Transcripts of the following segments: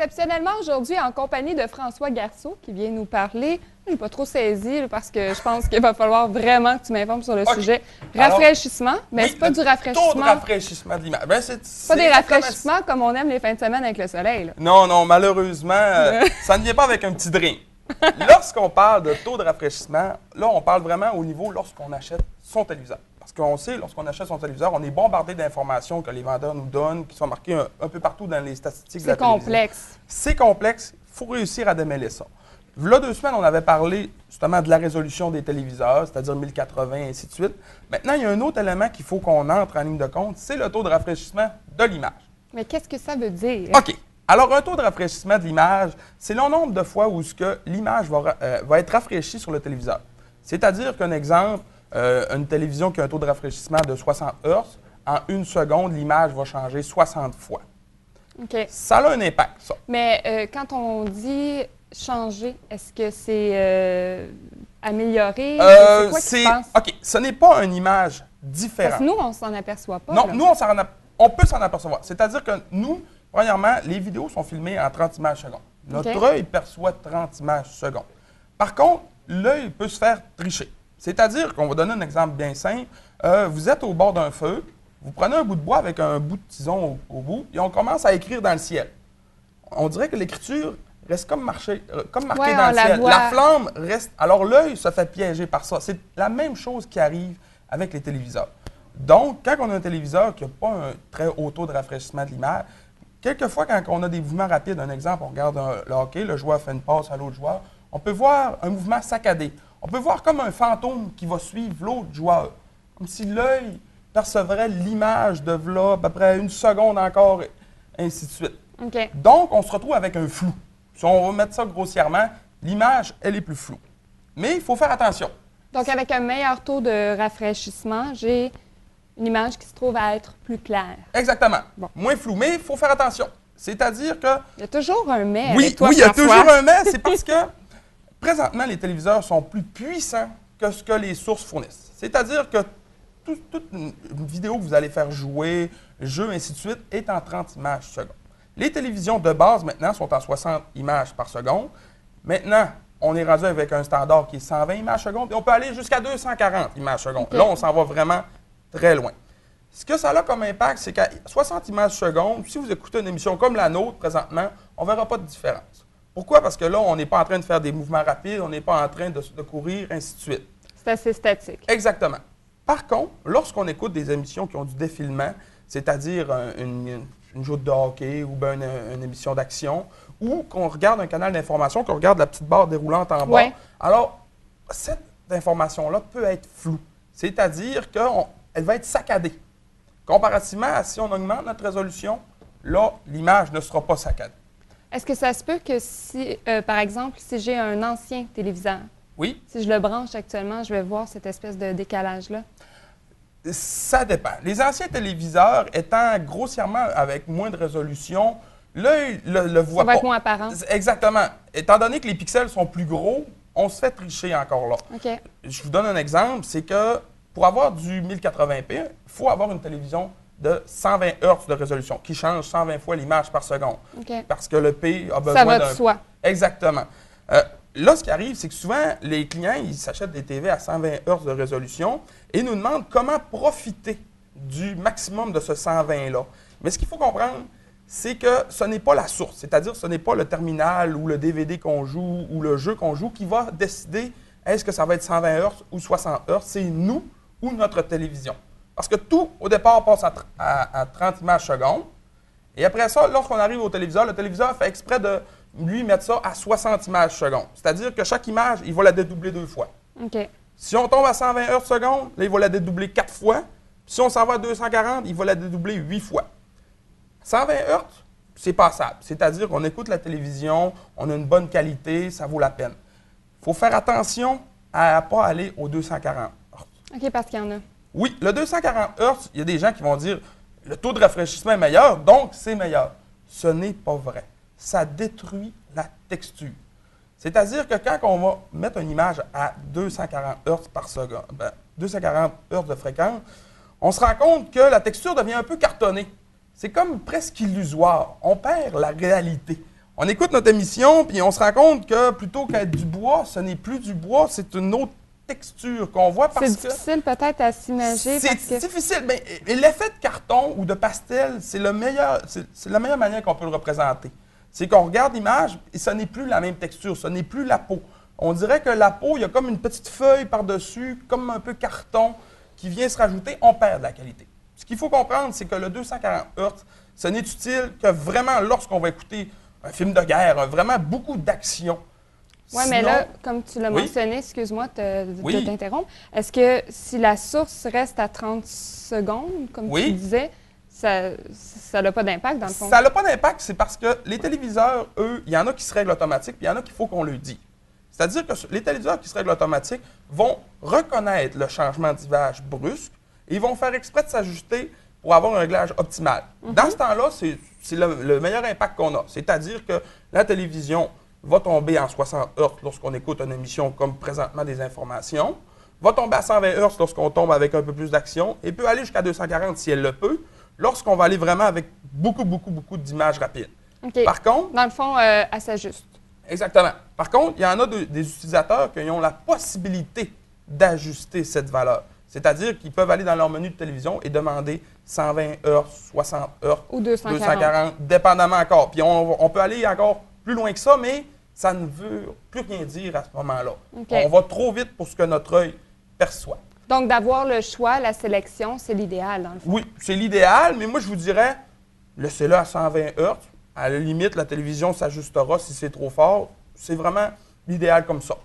exceptionnellement aujourd'hui en compagnie de François Garceau qui vient nous parler. Je n'ai pas trop saisi là, parce que je pense qu'il va falloir vraiment que tu m'informes sur le sujet. Rafraîchissement, mais oui, c'est pas du rafraîchissement. Taux de rafraîchissement de l'image. Ben, c'est pas des rafraîchissements comme on aime les fins de semaine avec le soleil. Là. Non, non, malheureusement, ça ne vient pas avec un petit drink. Lorsqu'on parle de taux de rafraîchissement, là, on parle vraiment au niveau lorsqu'on achète son téléviseur. Parce qu'on sait, lorsqu'on achète son téléviseur, on est bombardé d'informations que les vendeurs nous donnent, qui sont marquées un peu partout dans les statistiques de la télévision. C'est complexe. C'est complexe. Il faut réussir à démêler ça. Là, 2 semaines, on avait parlé justement de la résolution des téléviseurs, c'est-à-dire 1080 et ainsi de suite. Maintenant, il y a un autre élément qu'il faut qu'on entre en ligne de compte, c'est le taux de rafraîchissement de l'image. Mais qu'est-ce que ça veut dire? OK. Alors, un taux de rafraîchissement de l'image, c'est le nombre de fois où l'image va être rafraîchie sur le téléviseur. C'est-à-dire qu'un exemple, une télévision qui a un taux de rafraîchissement de 60 Hz, en 1 seconde, l'image va changer 60 fois. OK. Ça a un impact, ça. Mais quand on dit changer, est-ce que c'est améliorer? C'est quoi qui se passe? OK. Ce n'est pas une image différente. Parce que nous, on s'en aperçoit pas. Non, là. nous, on peut s'en apercevoir. C'est-à-dire que nous, premièrement, les vidéos sont filmées en 30 images secondes. Notre œil perçoit 30 images secondes. Par contre, l'œil peut se faire tricher. C'est-à-dire qu'on va donner un exemple bien simple. Vous êtes au bord d'un feu, vous prenez un bout de bois avec un bout de tison au bout et on commence à écrire dans le ciel. On dirait que l'écriture reste comme marquée dans le ciel. La flamme reste... Alors, l'œil se fait piéger par ça. C'est la même chose qui arrive avec les téléviseurs. Donc, quand on a un téléviseur qui n'a pas un très haut taux de rafraîchissement de l'image, quelquefois, quand on a des mouvements rapides, un exemple, on regarde le hockey, le joueur fait une passe à l'autre joueur, on peut voir un mouvement saccadé. On peut voir comme un fantôme qui va suivre l'autre joueur. Comme si l'œil percevrait l'image de là, à peu près 1 seconde encore, et ainsi de suite. Okay. Donc, on se retrouve avec un flou. Si on va mettre ça grossièrement, l'image, elle est plus floue. Mais il faut faire attention. Donc, avec un meilleur taux de rafraîchissement, j'ai une image qui se trouve à être plus claire. Exactement. Bon. Moins flou, mais il faut faire attention. C'est-à-dire que... Il y a toujours un mais oui, avec toi, oui, il y a François. toujours un mais. C'est parce que, présentement, les téléviseurs sont plus puissants que ce que les sources fournissent. C'est-à-dire que toute une vidéo que vous allez faire jouer, jeu, ainsi de suite, est en 30 images secondes. Les télévisions de base, maintenant, sont en 60 images par seconde. Maintenant, on est rendu avec un standard qui est 120 images secondes et on peut aller jusqu'à 240 images secondes. Okay. Là, on s'en va vraiment très loin. Ce que ça a comme impact, c'est qu'à 60 images secondes, si vous écoutez une émission comme la nôtre présentement, on ne verra pas de différence. Pourquoi? Parce que là, on n'est pas en train de faire des mouvements rapides, on n'est pas en train de courir, ainsi de suite. C'est assez statique. Exactement. Par contre, lorsqu'on écoute des émissions qui ont du défilement, c'est-à-dire une joute de hockey ou bien une émission d'action, ou qu'on regarde un canal d'information, qu'on regarde la petite barre déroulante en bas, alors cette information-là peut être floue. C'est-à-dire qu'elle va être saccadée. Comparativement à si on augmente notre résolution, là, l'image ne sera pas saccadée. Est-ce que ça se peut que si, par exemple, si j'ai un ancien téléviseur, oui, si je le branche actuellement, je vais voir cette espèce de décalage-là? Ça dépend. Les anciens téléviseurs étant grossièrement avec moins de résolution, l'œil le voit pas. Ça va être moins apparent. Exactement. Étant donné que les pixels sont plus gros, on se fait tricher encore là. Okay. Je vous donne un exemple, c'est que pour avoir du 1080p, il faut avoir une télévision de 120 Hz de résolution, qui change 120 fois l'image par seconde. Okay. Parce que le P a besoin d'un... Ça va de soi. Exactement. Là, ce qui arrive, c'est que souvent, les clients, ils s'achètent des TV à 120 Hz de résolution et nous demandent comment profiter du maximum de ce 120-là. Mais ce qu'il faut comprendre, c'est que ce n'est pas la source, c'est-à-dire ce n'est pas le terminal ou le DVD qu'on joue ou le jeu qu'on joue qui va décider est-ce que ça va être 120 Hz ou 60 Hz, c'est nous ou notre télévision. Parce que tout, au départ, passe à 30 images secondes. Et après ça, lorsqu'on arrive au téléviseur, le téléviseur fait exprès de lui mettre ça à 60 images secondes. C'est-à-dire que chaque image, il va la dédoubler 2 fois. Okay. Si on tombe à 120 Hz secondes, là, il va la dédoubler 4 fois. Si on s'en va à 240, il va la dédoubler 8 fois. 120 Hz, c'est passable. C'est-à-dire qu'on écoute la télévision, on a une bonne qualité, ça vaut la peine. Il faut faire attention à ne pas aller au 240 Hz. OK, parce qu'il y en a. Oui, le 240 Hz, il y a des gens qui vont dire le taux de rafraîchissement est meilleur, donc c'est meilleur. Ce n'est pas vrai. Ça détruit la texture. C'est-à-dire que quand on va mettre une image à 240 Hz par seconde, 240 Hz de fréquence, on se rend compte que la texture devient un peu cartonnée. C'est comme presque illusoire. On perd la réalité. on écoute notre émission, puis on se rend compte que plutôt qu'être du bois, ce n'est plus du bois, c'est une autre texture qu'on voit parce que... C'est difficile peut-être à s'imaginer. C'est difficile. Mais l'effet de carton ou de pastel, c'est la meilleure manière qu'on peut le représenter. C'est qu'on regarde l'image et ce n'est plus la même texture, ce n'est plus la peau. On dirait que la peau, il y a comme une petite feuille par-dessus, comme un peu carton, qui vient se rajouter, on perd de la qualité. Ce qu'il faut comprendre, c'est que le 240 Hz, ce n'est utile que vraiment lorsqu'on va écouter un film de guerre, vraiment beaucoup d'action. Oui, mais là, comme tu l'as mentionné, excuse-moi de t'interrompre, est-ce que si la source reste à 30 secondes, comme tu disais, ça n'a pas d'impact dans le fond? Ça n'a pas d'impact, c'est parce que les téléviseurs, eux, il y en a qui se règlent automatiques, puis il y en a qu'il faut qu'on le dise. C'est-à-dire que les téléviseurs qui se règlent automatiques vont reconnaître le changement d'image brusque et ils vont faire exprès de s'ajuster pour avoir un réglage optimal. Dans ce temps-là, c'est le meilleur impact qu'on a. C'est-à-dire que la télévision va tomber en 60 Hz lorsqu'on écoute une émission comme présentement des informations, va tomber à 120 Hz lorsqu'on tombe avec un peu plus d'action et peut aller jusqu'à 240 si elle le peut, lorsqu'on va aller vraiment avec beaucoup d'images rapides. Okay. Par contre... Dans le fond, elle s'ajuste. Exactement. Par contre, il y en a des utilisateurs qui ont la possibilité d'ajuster cette valeur. C'est-à-dire qu'ils peuvent aller dans leur menu de télévision et demander 120 Hz, 60 Hz, ou 240, dépendamment encore. Puis on peut aller encore plus loin que ça, mais ça ne veut plus rien dire à ce moment-là. Okay. On va trop vite pour ce que notre œil perçoit. Donc, d'avoir le choix, la sélection, c'est l'idéal, dans le fond. Oui, c'est l'idéal, mais moi, je vous dirais, laissez-le à 120 Hz. À la limite, la télévision s'ajustera si c'est trop fort. C'est vraiment l'idéal comme ça.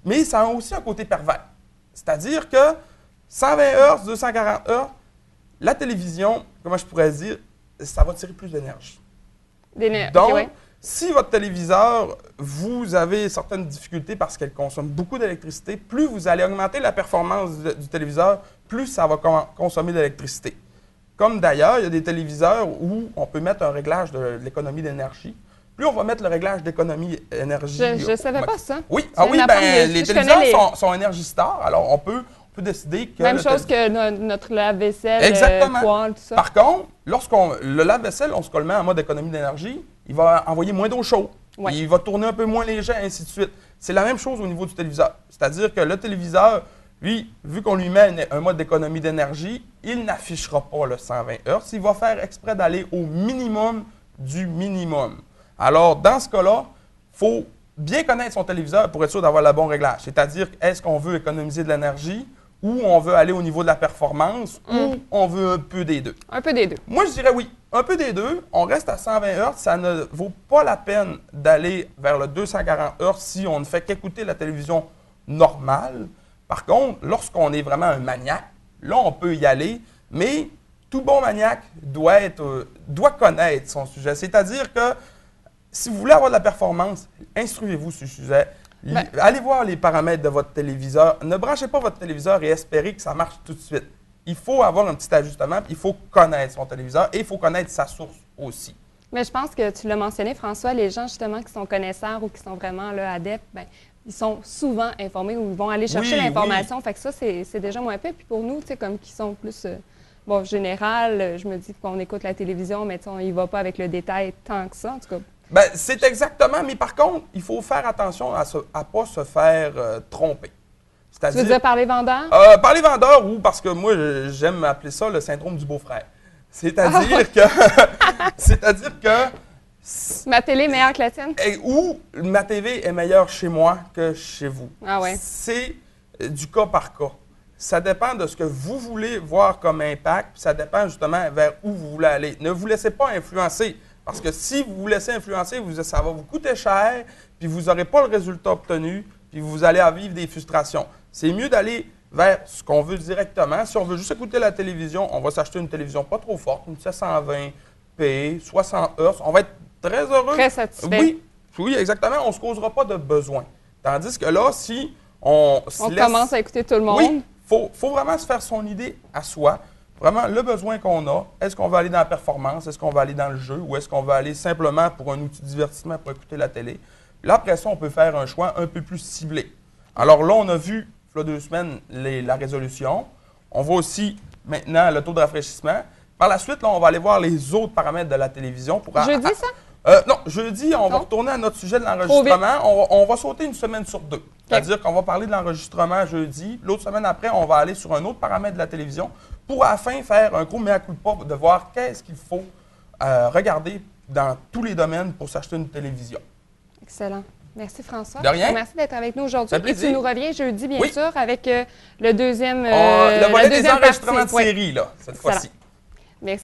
Mais ça a aussi un côté pervers. C'est-à-dire que 120 Hz, 240 Hz, la télévision, comment je pourrais dire, ça va tirer plus d'énergie. Donc, si votre téléviseur, vous avez certaines difficultés parce qu'elle consomme beaucoup d'électricité, plus vous allez augmenter la performance du téléviseur, plus ça va consommer d'électricité. Comme d'ailleurs, il y a des téléviseurs où on peut mettre un réglage de l'économie d'énergie. Plus on va mettre le réglage d'économie d'énergie... Je ne savais pas ça. Oui, les téléviseurs sont Energy Star, alors on peut décider que... Même chose que notre lave-vaisselle, poêle, tout ça. Par contre, le lave-vaisselle, on se le met en mode économie d'énergie, il va envoyer moins d'eau chaude. Ouais. Il va tourner un peu moins léger, ainsi de suite. C'est la même chose au niveau du téléviseur. C'est-à-dire que le téléviseur, lui, vu qu'on lui met un mode d'économie d'énergie, il n'affichera pas le 120 Hz. Il va faire exprès d'aller au minimum du minimum. Alors, dans ce cas-là, il faut bien connaître son téléviseur pour être sûr d'avoir le bon réglage. C'est-à-dire, est-ce qu'on veut économiser de l'énergie ou on veut aller au niveau de la performance ou on veut un peu des deux? Un peu des deux. Moi, je dirais oui. Un peu des deux. On reste à 120 Hz. Ça ne vaut pas la peine d'aller vers le 240 Hz si on ne fait qu'écouter la télévision normale. Par contre, lorsqu'on est vraiment un maniaque, là, on peut y aller, mais tout bon maniaque doit connaître son sujet. C'est-à-dire que si vous voulez avoir de la performance, instruisez-vous sur le sujet. Allez voir les paramètres de votre téléviseur. Ne branchez pas votre téléviseur et espérez que ça marche tout de suite. Il faut avoir un petit ajustement, il faut connaître son téléviseur et il faut connaître sa source aussi. Mais je pense que tu l'as mentionné, François, les gens justement qui sont connaisseurs ou qui sont vraiment là, adeptes, ils sont souvent informés ou ils vont aller chercher l'information. Oui. Fait que ça, c'est déjà moins peu. Puis pour nous, tu sais, comme qui sont plus, général, je me dis qu'on écoute la télévision, mais on y va pas avec le détail tant que ça, en tout cas. C'est exactement, mais par contre, il faut faire attention à ne pas se faire tromper. Tu veux dire par les vendeurs? Par les vendeurs, ou parce que moi, j'aime appeler ça le syndrome du beau-frère. C'est-à-dire que... C'est-à-dire que... Ma télé est meilleure que la tienne? Ou ma TV est meilleure chez moi que chez vous. Ah ouais. C'est du cas par cas. Ça dépend de ce que vous voulez voir comme impact, puis ça dépend justement vers où vous voulez aller. Ne vous laissez pas influencer, parce que si vous vous laissez influencer, ça va vous coûter cher, puis vous n'aurez pas le résultat obtenu, puis vous allez vivre des frustrations. C'est mieux d'aller vers ce qu'on veut directement. Si on veut juste écouter la télévision, on va s'acheter une télévision pas trop forte, une 720p, 60 Hz. On va être très heureux. Très satisfait. Oui, exactement. On ne se causera pas de besoin. Tandis que là, si on commence à écouter tout le monde. Oui, faut vraiment se faire son idée à soi. Vraiment, le besoin qu'on a, est-ce qu'on va aller dans la performance, est-ce qu'on va aller dans le jeu ou est-ce qu'on va aller simplement pour un outil de divertissement pour écouter la télé? Là, après ça, on peut faire un choix un peu plus ciblé. Alors là, on a vu, il y a 2 semaines, la résolution. On voit aussi maintenant le taux de rafraîchissement. Par la suite, là, on va aller voir les autres paramètres de la télévision. Jeudi, ça? Non, jeudi, on va retourner à notre sujet de l'enregistrement. On va sauter une semaine sur 2. C'est-à-dire qu'on va parler de l'enregistrement jeudi. L'autre semaine après, on va aller sur un autre paramètre de la télévision pour à la fin faire un gros mea culpa de voir qu'est-ce qu'il faut regarder dans tous les domaines pour s'acheter une télévision. Excellent. Merci François. De rien. Merci d'être avec nous aujourd'hui. Et plaisir. tu nous reviens jeudi, bien sûr, avec le deuxième le volet des deuxième enregistrements partie. de série, là, cette fois-ci.